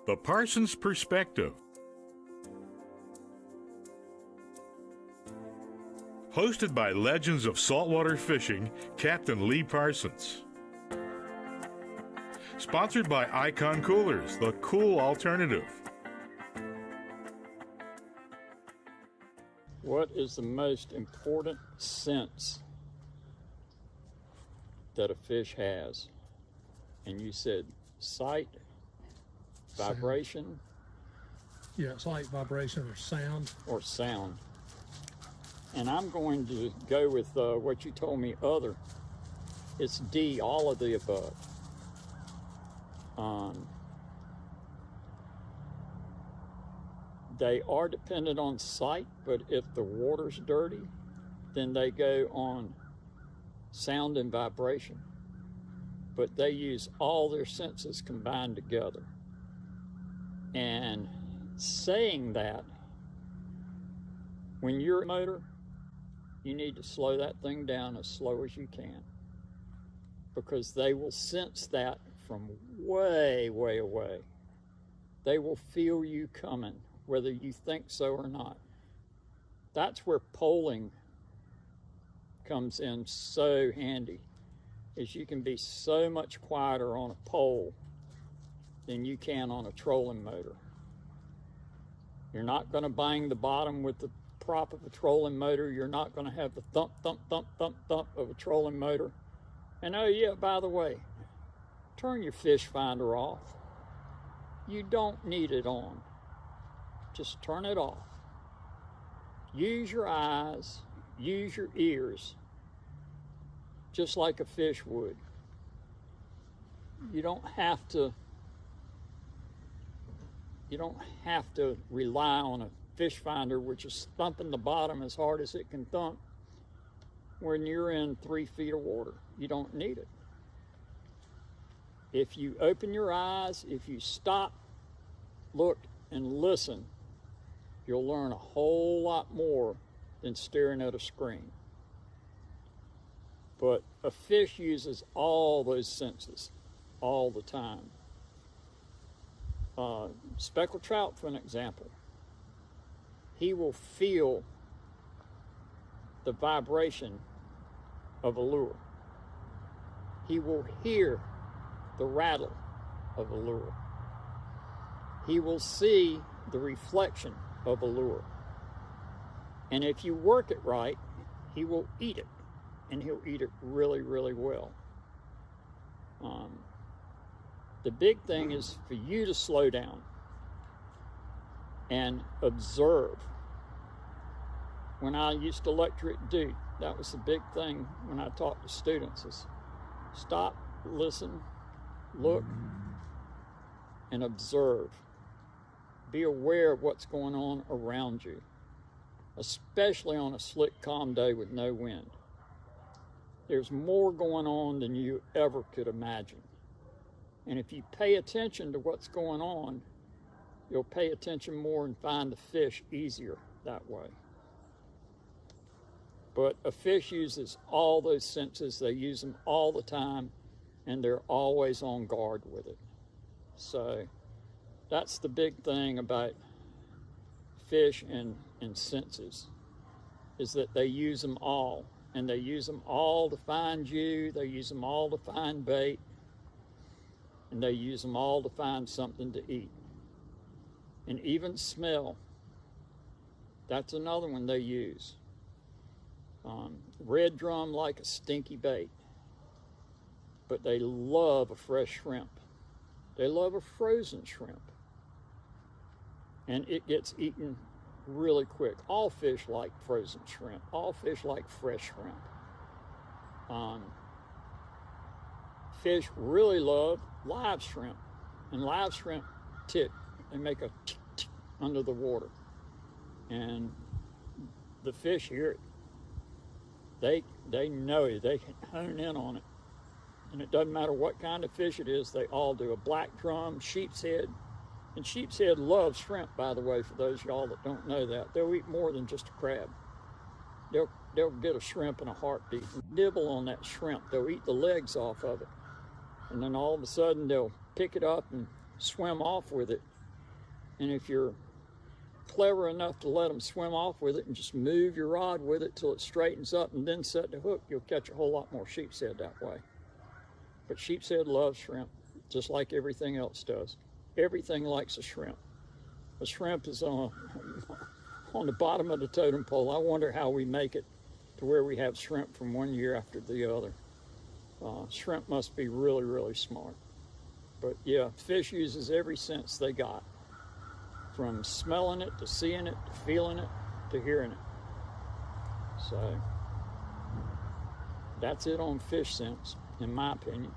The Parsons Perspective. Hosted by Legends of Saltwater Fishing, Captain Lee Parsons. Sponsored by Icon Coolers, the cool alternative. What is the most important sense that a fish has? And you said sight, vibration. Yeah, sight, vibration, or sound. Or sound. And I'm going to go with what you told me other. It's D, all of the above. They are dependent on sight, but if the water's dirty, then they go on sound and vibration. But they use all their senses combined together. And saying that, when you're a motor, you need to slow that thing down as slow as you can, because they will sense that from way, way away. They will feel you coming, whether you think so or not. That's where polling comes in so handy, is you can be so much quieter on a pole than you can on a trolling motor. You're not going to bang the bottom with the prop of a trolling motor. You're not going to have the thump, thump, thump, thump, thump of a trolling motor. And oh yeah, by the way, turn your fish finder off. You don't need it on. Just turn it off. Use your eyes, use your ears, just like a fish would. You don't have to rely on a fish finder which is thumping the bottom as hard as it can thump when you're in 3 feet of water. You don't need it. If you open your eyes, if you stop, look, and listen, you'll learn a whole lot more than staring at a screen. But a fish uses all those senses all the time. Speckled trout, for an example, he will feel the vibration of a lure. He will hear the rattle of a lure. He will see the reflection of a lure. And if you work it right, he will eat it, and he'll eat it really, really well. The big thing is for you to slow down and observe. When I used to lecture at Duke, that was the big thing when I taught to students, is stop, listen, look, and observe. Be aware of what's going on around you, especially on a slick, calm day with no wind. There's more going on than you ever could imagine. And if you pay attention to what's going on, you'll pay attention more and find the fish easier that way. But a fish uses all those senses. They use them all the time, and they're always on guard with it. So that's the big thing about fish and senses, is that they use them all. And they use them all to find you. They use them all to find bait. And they use them all to find something to eat. And even smell. That's another one they use. Red drum like a stinky bait. But they love a fresh shrimp. They love a frozen shrimp. And it gets eaten really quick. All fish like frozen shrimp. All fish like fresh shrimp. Fish really love live shrimp. And live shrimp tick. They make a tick, tick under the water. And the fish hear it. They know it. They can hone in on it. And it doesn't matter what kind of fish it is, they all do. A black drum, sheep's head. And sheep's head loves shrimp, by the way, for those of y'all that don't know that. They'll eat more than just a crab. They'll get a shrimp in a heartbeat and nibble on that shrimp. They'll eat the legs off of it. And then all of a sudden they'll pick it up and swim off with it And if you're clever enough to let them swim off with it and just move your rod with it till it straightens up and then set the hook, you'll catch a whole lot more sheepshead that way. But sheepshead loves shrimp, just like everything else does. Everything likes a shrimp. A shrimp is on the bottom of the totem pole. I wonder how we make it to where we have shrimp from one year after the other. Shrimp must be really, really smart. But yeah, fish uses every sense they got, from smelling it to seeing it to feeling it to hearing it. So that's it on fish sense, in my opinion.